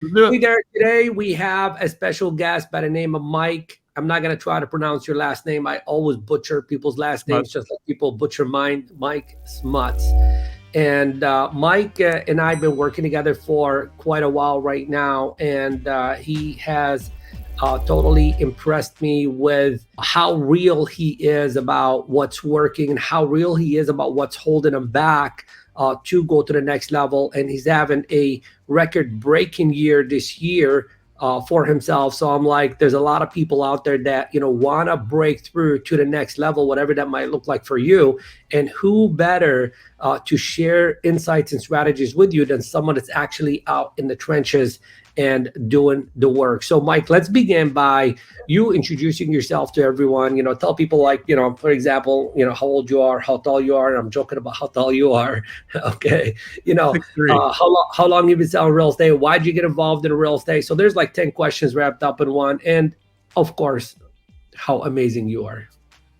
Hey there. Today we have a special guest by the name of Mike. I'm not going to try to pronounce your last name. I always butcher people's last names, just like people butcher mine. Mike Smuts. And Mike and I have been working together for quite a while right now. And he has totally impressed me with how real he is about what's working and how real he is about what's holding him back to go to the next level. And he's having a record-breaking year this year for himself. So I'm like, there's a lot of people out there that, want to break through to the next level, whatever that might look like for you. And who better to share insights and strategies with you than someone that's actually out in the trenches and doing the work. So Mike, let's begin by you introducing yourself to everyone. Tell people, like, for example, how old you are, how tall you are. I'm joking about how tall you are. Okay. How long you've been selling real estate? Why'd you get involved in real estate? So there's like 10 questions wrapped up in one. And of course, how amazing you are.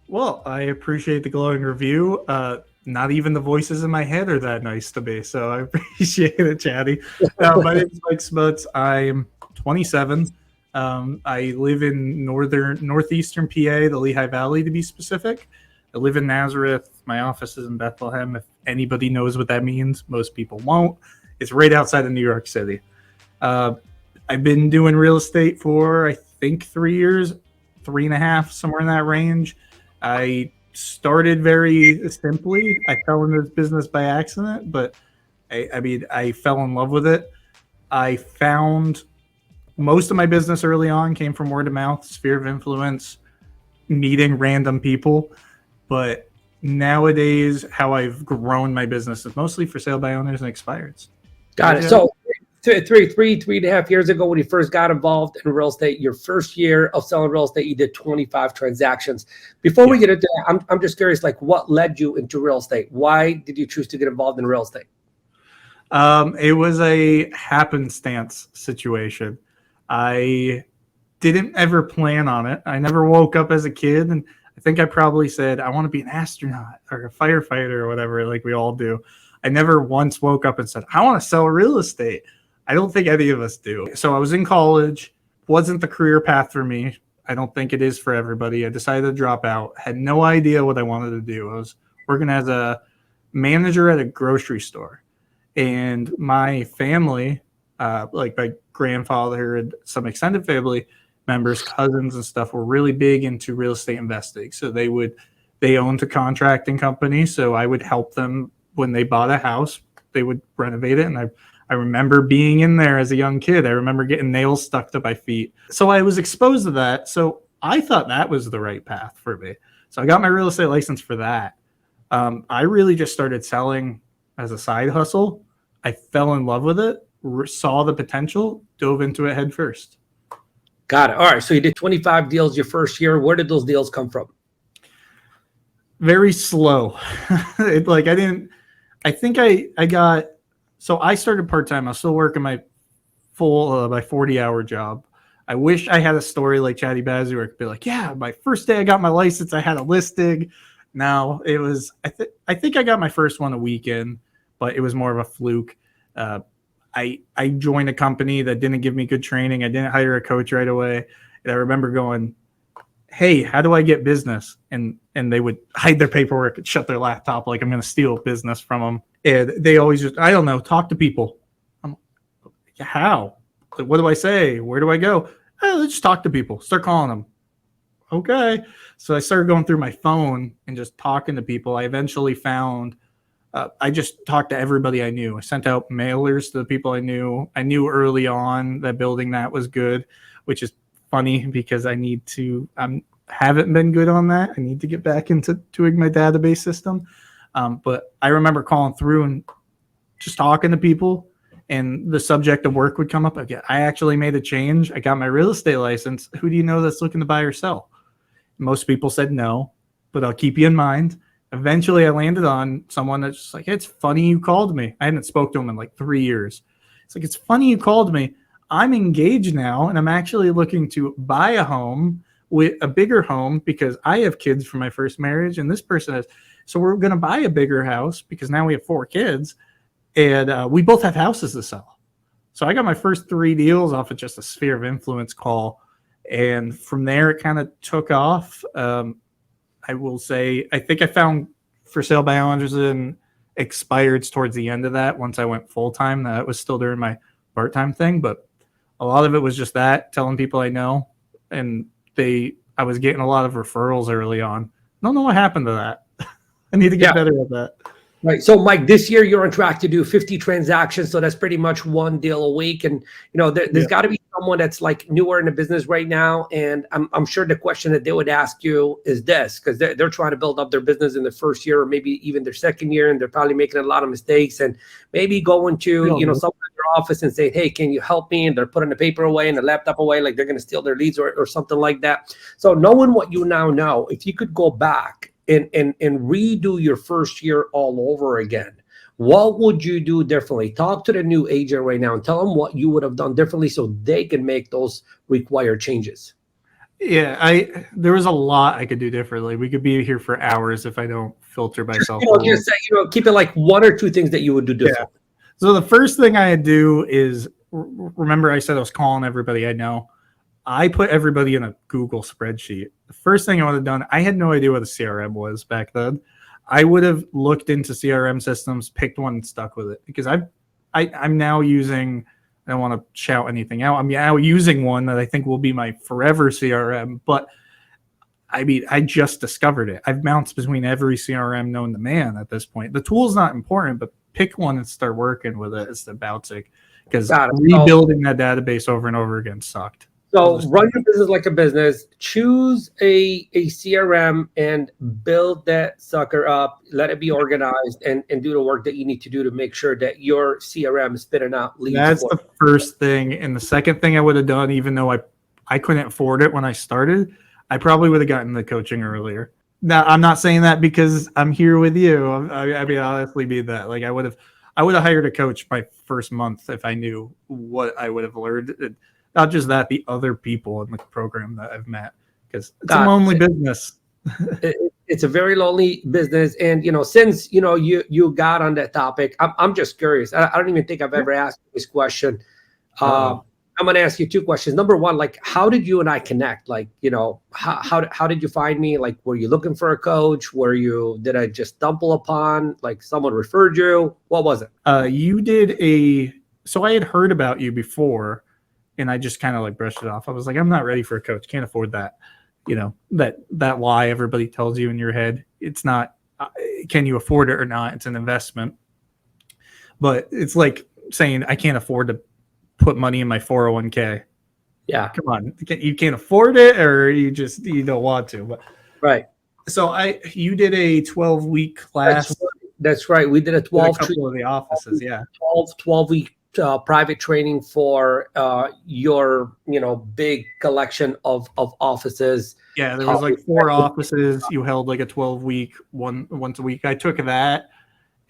Well, I appreciate the glowing review. Not even the voices in my head are that nice to me, so I appreciate it, Chadi. My name is Mike Smuts. I'm 27. I live in northeastern PA, the Lehigh Valley to be specific. I live in Nazareth. My office is in Bethlehem. If anybody knows what that means, most people won't. It's right outside of New York City. I've been doing real estate for, I think, 3 years, 3.5, somewhere in that range. I started very simply. I fell into this business by accident, but I fell in love with it. I found most of my business early on came from word of mouth, sphere of influence, meeting random people. But nowadays, how I've grown my business is mostly for sale by owners and expireds. Got it. So 3.5 years ago, when you first got involved in real estate, your first year of selling real estate, you did 25 transactions. Before we get into that, I'm just curious, like, what led you into real estate? Why did you choose to get involved in real estate? It was a happenstance situation. I didn't ever plan on it. I never woke up as a kid, and I think I probably said, I want to be an astronaut or a firefighter or whatever, like we all do. I never once woke up and said, I want to sell real estate. I don't think any of us do. So I was in college, wasn't the career path for me. I don't think it is for everybody. I decided to drop out, had no idea what I wanted to do. I was working as a manager at a grocery store. And my family, like my grandfather and some extended family members, cousins and stuff, were really big into real estate investing. So they owned a contracting company. So I would help them when they bought a house. They would renovate it. And I remember being in there as a young kid. I remember getting nails stuck to my feet. So I was exposed to that. So I thought that was the right path for me. So I got my real estate license for that. I really just started selling as a side hustle. I fell in love with it, saw the potential, dove into it head first. Got it. All right. So you did 25 deals your first year. Where did those deals come from? Very slow. So I started part-time. I was still working my full, my 40-hour job. I wish I had a story like Chadi Bazzi where I could be like, yeah, my first day I got my license, I had a listing. No, it was, I think I got my first one a weekend, but it was more of a fluke. I joined a company that didn't give me good training. I didn't hire a coach right away. And I remember going, hey, how do I get business? And they would hide their paperwork and shut their laptop like I'm going to steal business from them. And they always just, I don't know, talk to people. How? What do I say? Where do I go? Oh, let's just talk to people. Start calling them. Okay. So I started going through my phone and just talking to people. I eventually found, I just talked to everybody I knew. I sent out mailers to the people I knew. I knew early on that building that was good, which is funny because I haven't been good on that. I need to get back into doing my database system. But I remember calling through and just talking to people, and the subject of work would come up. I actually made a change. I got my real estate license. Who do you know that's looking to buy or sell? Most people said no, but I'll keep you in mind. Eventually I landed on someone that's just like, hey, it's funny you called me. I hadn't spoke to him in like 3 years. It's like, it's funny you called me. I'm engaged now, and I'm actually looking to buy a home, with a bigger home, because I have kids from my first marriage, and this person has. So we're going to buy a bigger house because now we have 4 kids, and we both have houses to sell. So I got my first 3 deals off of just a sphere of influence call. And from there, it kind of took off. I will say, I think I found for sale by Anderson expireds towards the end of that. Once I went full time, that was still during my part time thing, but a lot of it was just that, telling people I know, and I was getting a lot of referrals early on. I don't know what happened to that. I need to get better at that. Right. So, Mike, this year you're on track to do 50 transactions. So that's pretty much 1 deal a week. And, there's got to be someone that's like newer in the business right now. And I'm sure the question that they would ask you is this, because they're trying to build up their business in the first year or maybe even their second year. And they're probably making a lot of mistakes and maybe going to, someone in their office and say, hey, can you help me? And they're putting the paper away and the laptop away, like they're going to steal their leads or something like that. So knowing what you now know, if you could go back and redo your first year all over again, what would you do differently? Talk to the new agent right now and tell them what you would have done differently so they can make those required changes. Yeah, there was a lot I could do differently. We could be here for hours if I don't filter myself. Just say, keep it like 1 or 2 things that you would do differently. Yeah. So the first thing I'd do is, remember I said I was calling everybody I know. I put everybody in a Google spreadsheet. The first thing I would have done, I had no idea what a CRM was back then. I would have looked into CRM systems, picked one and stuck with it, because I'm now using, I don't want to shout anything out, I'm now using one that I think will be my forever CRM, but I mean, I just discovered it. I've bounced between every CRM known to man at this point. The tool's not important, but pick one and start working with it is the bouncing, because rebuilding that database over and over again sucked. So run your business like a business, choose a CRM and build that sucker up, let it be organized and do the work that you need to do to make sure that your CRM is spitting out leads. That's the first thing. And the second thing I would have done, even though I couldn't afford it when I started, I probably would have gotten the coaching earlier. Now, I'm not saying that because I'm here with you. I mean, I'll honestly be that. Like I would have hired a coach my first month if I knew what I would have learned. Not just that, the other people in the program that I've met, because it's a lonely business. It's a very lonely business. And, since, you got on that topic, I'm just curious. I don't even think I've ever asked this question. I'm going to ask you 2 questions. Number one, like, how did you and I connect? Like, how did you find me? Like, were you looking for a coach? Did I just stumble upon, like someone referred you? What was it? So I had heard about you before. And I just kind of like brushed it off. I was like, I'm not ready for a coach. Can't afford that. That lie everybody tells you in your head. It's not, can you afford it or not? It's an investment. But it's like saying I can't afford to put money in my 401k. Yeah. Come on. You can't afford it, or you don't want to. But right. So you did a 12-week class. That's right. We did a 12 of the offices. 12-week private training for your big collection of offices. Yeah, there was like 4 offices. You held like a 12-week once a week. I took that,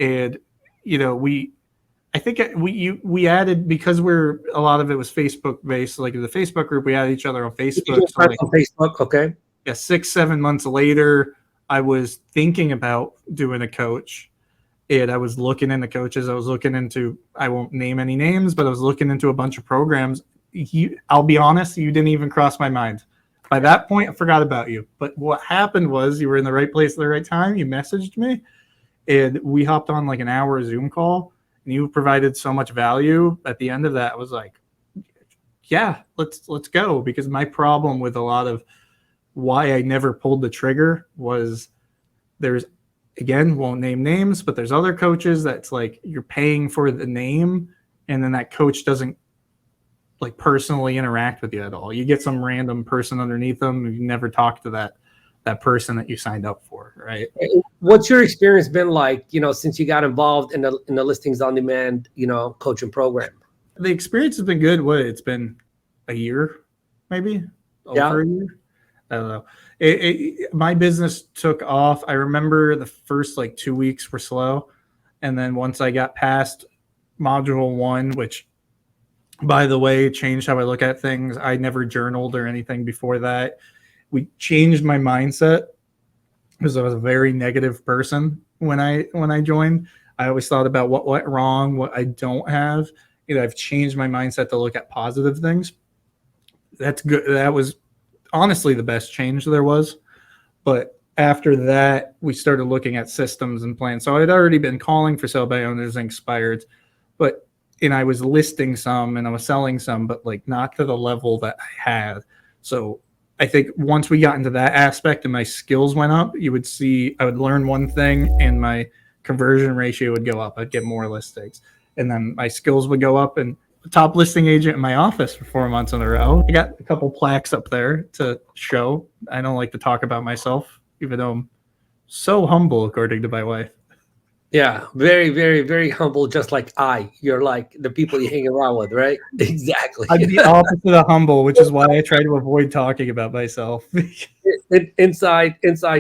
and I think we added, because a lot of it was Facebook based, like in the Facebook group, we added each other on Facebook. So on Facebook, okay. Yeah, 6-7 months later, I was thinking about doing a coach. And I was looking into coaches. I was looking into, I won't name any names, but I was looking into a bunch of programs. I'll be honest, you didn't even cross my mind. By that point, I forgot about you. But what happened was you were in the right place at the right time. You messaged me, and we hopped on like an hour Zoom call, and you provided so much value. At the end of that, I was like, yeah, let's go. Because my problem with a lot of why I never pulled the trigger was again, won't name names, but there's other coaches that's like you're paying for the name, and then that coach doesn't like personally interact with you at all. You get some random person underneath them. You never talk to that person that you signed up for, right? What's your experience been like, since you got involved in the Listings on Demand, coaching program? The experience has been good. It's been a year, maybe over a year. I don't know. My business took off. I remember the first 2 weeks were slow. And then once I got past module 1, which, by the way, changed how I look at things. I never journaled or anything before that. We changed my mindset because I was a very negative person when I joined. I always thought about what went wrong, what I don't have. I've changed my mindset to look at positive things. That's good. That was honestly the best change there was. But after that, we started looking at systems and plans. So I had already been calling for sale by owners and expireds, but I was listing some and I was selling some, but like not to the level that I had. So I think once we got into that aspect and my skills went up, you would see I would learn one thing and my conversion ratio would go up. I'd get more listings, and then my skills would go up, and top listing agent in my office for 4 months in a row. I got a couple plaques up there to show. I don't like to talk about myself, even though I'm so humble, according to my wife. Yeah, very, very, very humble, just like you're like the people you hang around with, right? Exactly. I'm the opposite of humble, which is why I try to avoid talking about myself. Inside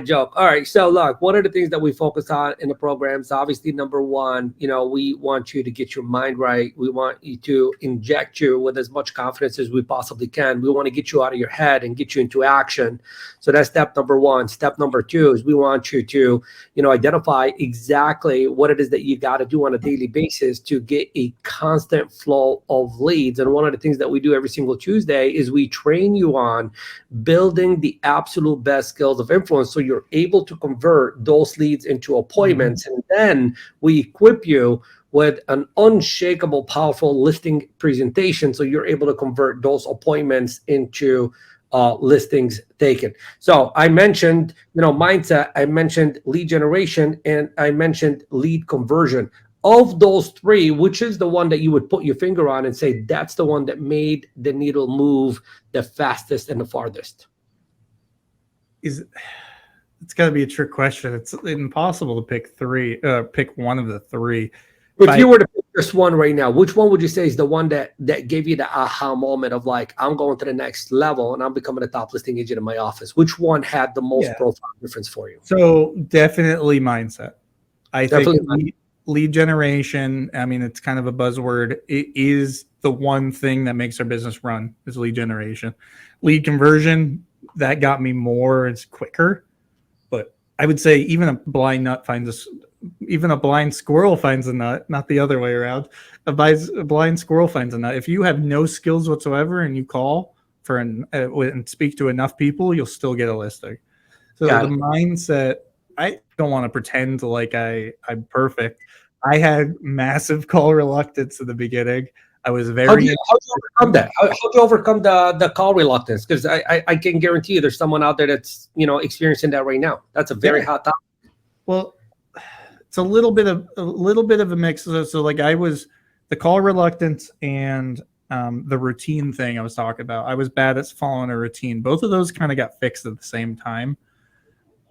joke. All right. So look, one of the things that we focus on in the programs, obviously, number one, we want you to get your mind right. We want you to inject you with as much confidence as we possibly can. We want to get you out of your head and get you into action. So that's step number one. Step number two is we want you to, identify exactly what it is that you got to do on a daily basis to get a constant flow of leads. And one of the things that we do every single Tuesday is we train you on building the absolute best skills of influence, so you're able to convert those leads into appointments. And then we equip you with an unshakable, powerful listing presentation, so you're able to convert those appointments into listings taken. So I mentioned, mindset, I mentioned lead generation, and I mentioned lead conversion. Of those three, which is the one that you would put your finger on and say that's the one that made the needle move the fastest and the farthest? It's got to be a trick question. It's impossible to pick one of the three. If you were to pick just one right now, which one would you say is the one that gave you the aha moment of like, I'm going to the next level and I'm becoming a top listing agent in my office? Which one had the most profound difference for you? So definitely mindset. I think lead generation, I mean, it's kind of a buzzword. It is the one thing that makes our business run, is lead generation. Lead conversion, that got me more. It's quicker. But I would say even a blind squirrel finds a nut, not the other way around. A blind squirrel finds a nut. If you have no skills whatsoever and you call and speak to enough people, you'll still get a listing. So the mindset, I don't want to pretend like I'm perfect. I had massive call reluctance in the beginning. I was very. How'd you overcome that? How'd you overcome the call reluctance? Because I can guarantee you there's someone out there that's experiencing that right now. That's a very hot topic. Well, it's a little bit of a mix. So like I was the call reluctance and the routine thing I was talking about. I was bad at following a routine. Both of those kind of got fixed at the same time.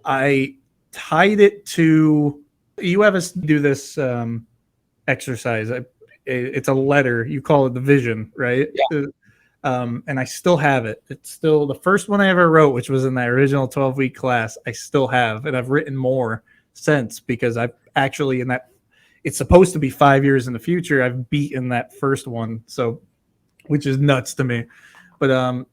I tied it to, you have us do this exercise. It's a letter. You call it the vision, right? Yeah. And I still have it. It's still the first one I ever wrote, which was in that original 12-week class. I still have, and I've written more since, because I've actually it's supposed to be 5 years in the future. I've beaten that first one, so which is nuts to me. But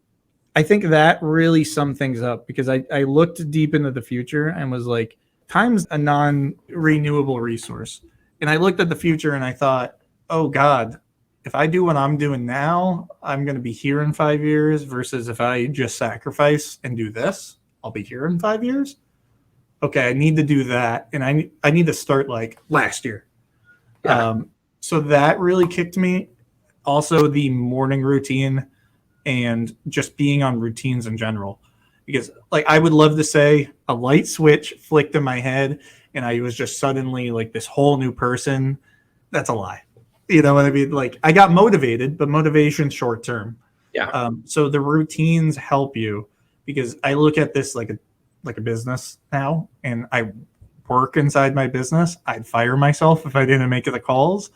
I think that really summed things up, because I looked deep into the future and was like, time's a non-renewable resource. And I looked at the future and I thought, oh God, if I do what I'm doing now, I'm going to be here in 5 years, versus if I just sacrifice and do this, I'll be here in 5 years. Okay, I need to do that. And I need to start like last year. Yeah. So that really kicked me. Also the morning routine and just being on routines in general. Because like I would love to say a light switch flicked in my head and I was just suddenly like this whole new person. That's a lie. You know what I mean? Like I got motivated, but motivation's short term. Yeah. So the routines help you, because I look at this like a business now, and I work inside my business. I'd fire myself if I didn't make the calls.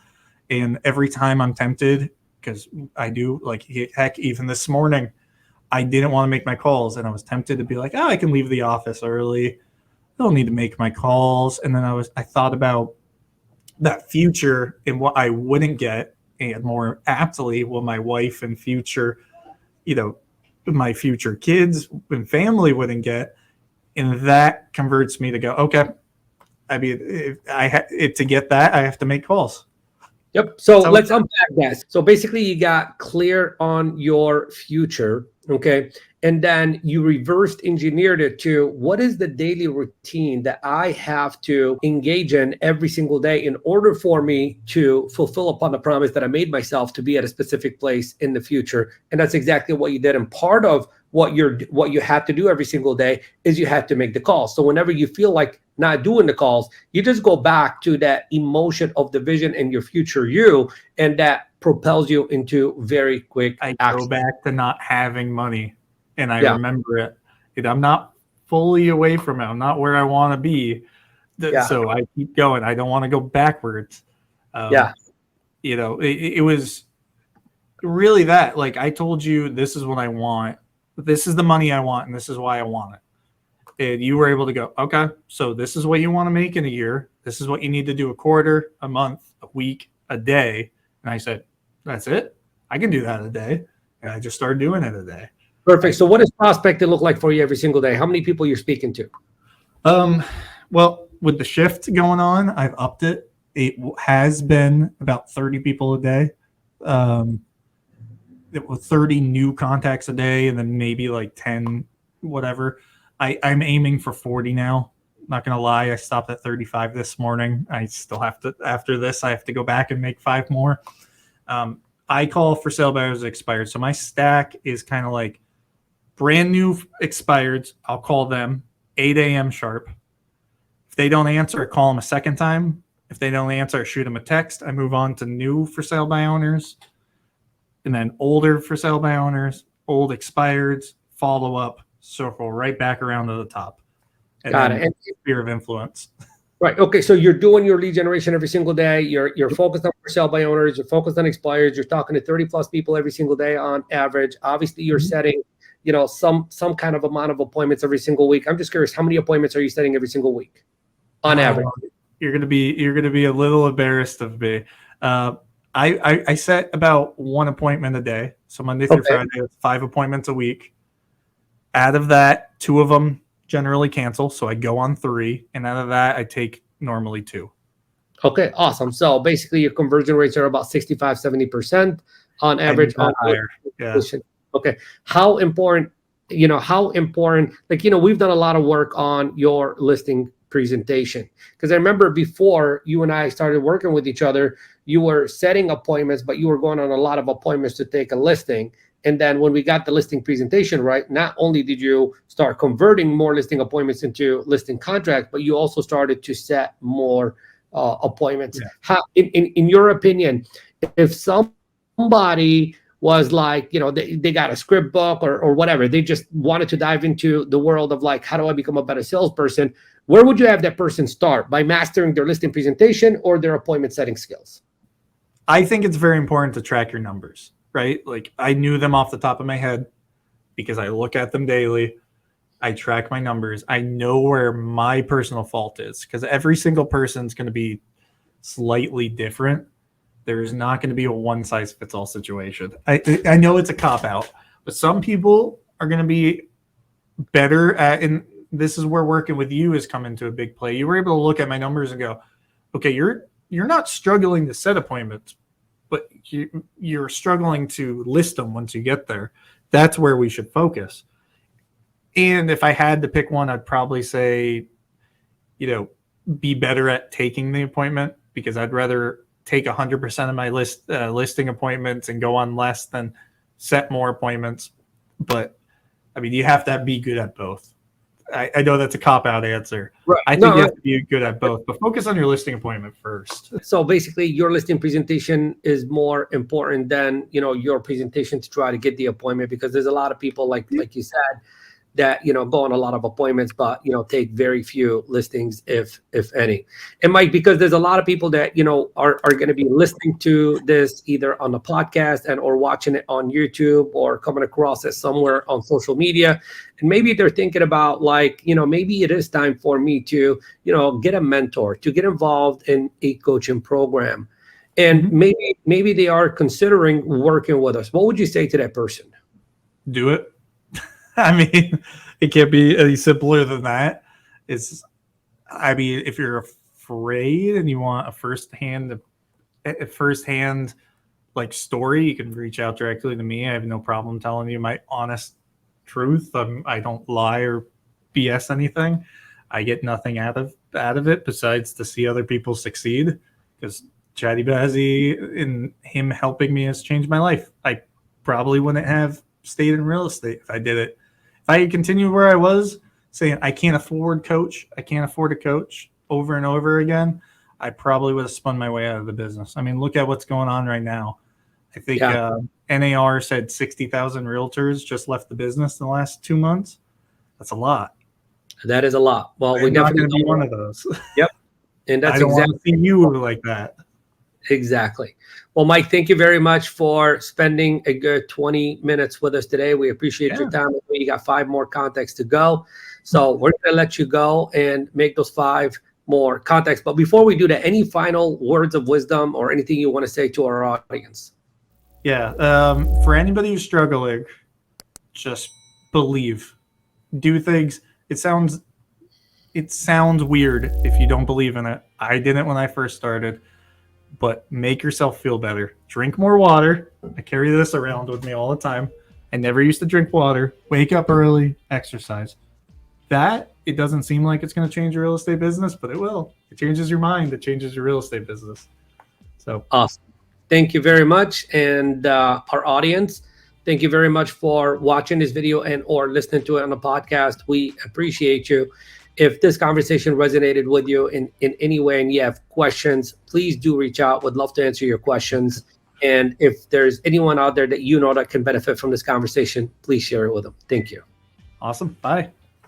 And every time I'm tempted, because I do, like heck, even this morning, I didn't want to make my calls, and I was tempted to be like, oh, I can leave the office early. I don't need to make my calls. And then I thought about that future and what I wouldn't get, and more aptly what my wife and future, my future kids and family wouldn't get. And that converts me to go, okay, I mean, to get that, I have to make calls. Yep. So So let's unpack that. So basically, you got clear on your future, okay, and then you reversed engineered it to what is the daily routine that I have to engage in every single day in order for me to fulfill upon the promise that I made myself to be at a specific place in the future. And that's exactly what you did. And part of what you had to do every single day is you had to make the calls. So whenever you feel like not doing the calls, you just go back to that emotion of the vision and your future you, and that propels you into very quick I action. go back to not having money, and I Yeah. remember it. I'm not fully away from it. I'm not where I want to be. Yeah. So I keep going. I don't want to go backwards. Yeah. It was really that. Like, I told you, this is what I want. This is the money I want, and this is why I want it. And you were able to go, okay, so this is what you want to make in a year. This is what you need to do a quarter, a month, a week, a day. And I said, that's it. I can do that a day. And I just started doing it a day. Perfect. So what does prospecting look like for you every single day? How many people you're speaking to? Well, with the shift going on, I've upped it. It has been about 30 people a day. It was 30 new contacts a day, and then maybe like 10, whatever. I'm aiming for 40 now. Not going to lie. I stopped at 35 this morning. I still have to, after this, I have to go back and make 5 more. I call for sale by hours expired. So my stack is kind of like brand new expireds. I'll call them 8 a.m. sharp. If they don't answer, I call them a second time. If they don't answer, I shoot them a text. I move on to new for sale by owners, and then older for sale by owners, old expireds, follow up, circle right back around to the top. And Got it. And sphere of influence. right. Okay. So you're doing your lead generation every single day. You're focused on for sale by owners. You're focused on expireds. You're talking to 30 plus people every single day on average. Obviously, you're setting, some kind of amount of appointments every single week. I'm just curious, how many appointments are you setting every single week on average? You're gonna be a little embarrassed of me. I set about 1 appointment a day. So Monday through Friday, it's 5 appointments a week. Out of that, 2 of them generally cancel. So I go on 3. And out of that, I take normally 2. Okay, awesome. So basically your conversion rates are about 65, 70% on average. Higher. Yeah. Okay. How important, we've done a lot of work on your listing presentation, because I remember before you and I started working with each other, you were setting appointments, but you were going on a lot of appointments to take a listing. And then when we got the listing presentation right, not only did you start converting more listing appointments into listing contracts, but you also started to set more appointments. Yeah. How, in your opinion, if somebody was like, they got a script book or whatever, they just wanted to dive into the world of like, how do I become a better salesperson? Where would you have that person start? By mastering their listing presentation or their appointment setting skills? I think it's very important to track your numbers, right? Like, I knew them off the top of my head because I look at them daily. I track my numbers. I know where my personal fault is, because every single person's going to be slightly different. There's not going to be a one-size-fits-all situation. I know it's a cop-out, but some people are going to be better at, and this is where working with you has come into a big play. You were able to look at my numbers and go, okay, you're not struggling to set appointments, but you're struggling to list them once you get there. That's where we should focus. And if I had to pick one, I'd probably say, be better at taking the appointment, because I'd rather take 100% of my listing appointments and go on less than set more appointments. But I mean, you have to be good at both. I know that's a cop-out answer. Right. I think you have to be good at both, but focus on your listing appointment first. So basically, your listing presentation is more important than your presentation to try to get the appointment, because there's a lot of people like you said that go on a lot of appointments, but take very few listings, if any. And Mike, because there's a lot of people that are going to be listening to this either on the podcast or watching it on YouTube or coming across it somewhere on social media, and maybe they're thinking about maybe it is time for me to get a mentor, to get involved in a coaching program, and maybe they are considering working with us. What would you say to that person? Do it. I mean, it can't be any simpler than that. If you're afraid and you want a first-hand a firsthand like story, you can reach out directly to me. I have no problem telling you my honest truth. I don't lie or BS anything. I get nothing out of it besides to see other people succeed, because Chadi Bazzi and him helping me has changed my life. I probably wouldn't have stayed in real estate if I did it. If I had continued where I was, saying I can't afford a coach over and over again, I probably would have spun my way out of the business. I mean, look at what's going on right now. I think NAR said 60,000 realtors just left the business in the last 2 months. That's a lot. That is a lot. Well, I'm not going to be one of those. Yep. And that's I don't want to see you like that. Exactly. Well, Mike, thank you very much for spending a good 20 minutes with us today. We appreciate your time. You got 5 more contacts to go. So we're going to let you go and make those 5 more contacts. But before we do that, any final words of wisdom or anything you want to say to our audience? Yeah. For anybody who's struggling, just believe. Do things. It sounds weird if you don't believe in it. I didn't when I first started. But make yourself feel better. Drink more water. I carry this around with me all the time. I never used to drink water. Wake up early. Exercise. It doesn't seem like it's going to change your real estate business, but it will. It changes your mind. It changes your real estate business. So awesome. Thank you very much. And our audience, thank you very much for watching this video and or listening to it on the podcast. We appreciate you. If this conversation resonated with you in any way and you have questions, please do reach out. Would love to answer your questions. And if there's anyone out there that you know that can benefit from this conversation, please share it with them. Thank you. Awesome. Bye.